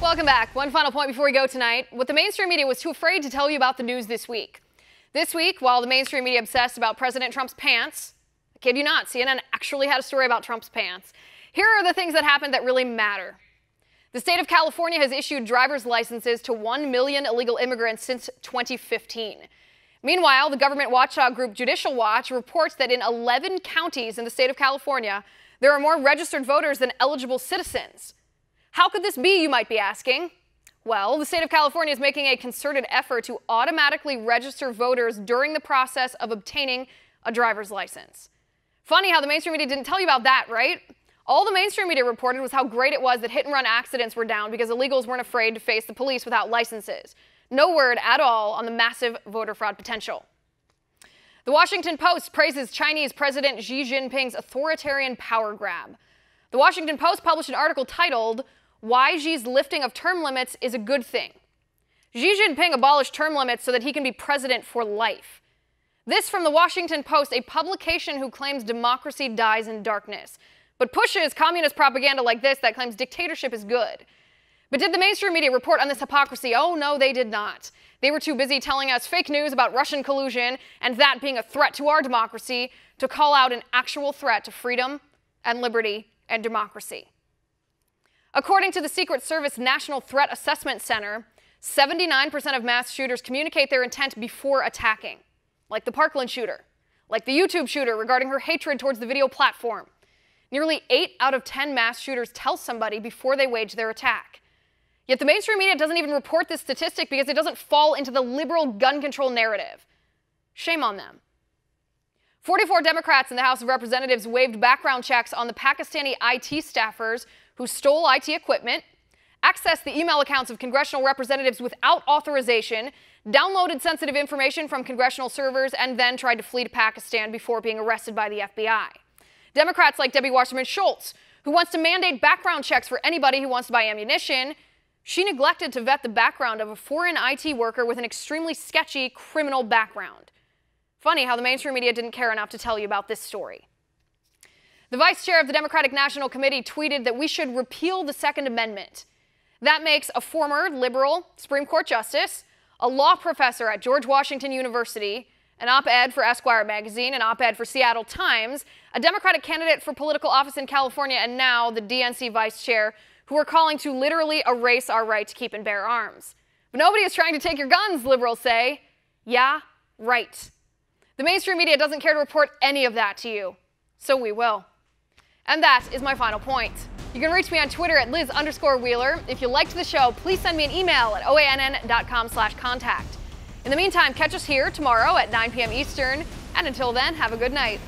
Welcome back. One final point before we go tonight. What the mainstream media was too afraid to tell you about the news this week. This week, while the mainstream media obsessed about President Trump's pants, I kid you not, CNN actually had a story about Trump's pants. Here are the things that happened that really matter. The state of California has issued driver's licenses to 1 million illegal immigrants since 2015. Meanwhile, the government watchdog group Judicial Watch reports that in 11 counties in the state of California, there are more registered voters than eligible citizens. How could this be, you might be asking? Well, the state of California is making a concerted effort to automatically register voters during the process of obtaining a driver's license. Funny how the mainstream media didn't tell you about that, right? All the mainstream media reported was how great it was that hit-and-run accidents were down because illegals weren't afraid to face the police without licenses. No word at all on the massive voter fraud potential. The Washington Post praises Chinese President Xi Jinping's authoritarian power grab. The Washington Post published an article titled, "Why Xi's Lifting of Term Limits is a Good Thing." Xi Jinping abolished term limits so that he can be president for life. This from the Washington Post, a publication who claims democracy dies in darkness, but pushes communist propaganda like this that claims dictatorship is good. But did the mainstream media report on this hypocrisy? Oh no, they did not. They were too busy telling us fake news about Russian collusion and that being a threat to our democracy to call out an actual threat to freedom and liberty and democracy. According to the Secret Service National Threat Assessment Center, 79% of mass shooters communicate their intent before attacking, like the Parkland shooter, like the YouTube shooter regarding her hatred towards the video platform. Nearly 8 out of 10 mass shooters tell somebody before they wage their attack. Yet the mainstream media doesn't even report this statistic because it doesn't fall into the liberal gun control narrative. Shame on them. 44 Democrats in the House of Representatives waived background checks on the Pakistani IT staffers who stole IT equipment, accessed the email accounts of congressional representatives without authorization, downloaded sensitive information from congressional servers, and then tried to flee to Pakistan before being arrested by the FBI. Democrats like Debbie Wasserman Schultz, who wants to mandate background checks for anybody who wants to buy ammunition, she neglected to vet the background of a foreign IT worker with an extremely sketchy criminal background. Funny how the mainstream media didn't care enough to tell you about this story. The vice chair of the Democratic National Committee tweeted that we should repeal the Second Amendment. That makes a former liberal Supreme Court justice, a law professor at George Washington University, an op-ed for Esquire magazine, an op-ed for Seattle Times, a Democratic candidate for political office in California, and now the DNC vice chair, who are calling to literally erase our right to keep and bear arms. But nobody is trying to take your guns, liberals say. Yeah, right. The mainstream media doesn't care to report any of that to you, so we will. And that is my final point. You can reach me on Twitter at Liz_Wheeler. If you liked the show, please send me an email at oann.com/contact. In the meantime, catch us here tomorrow at 9 p.m. Eastern, and until then, have a good night.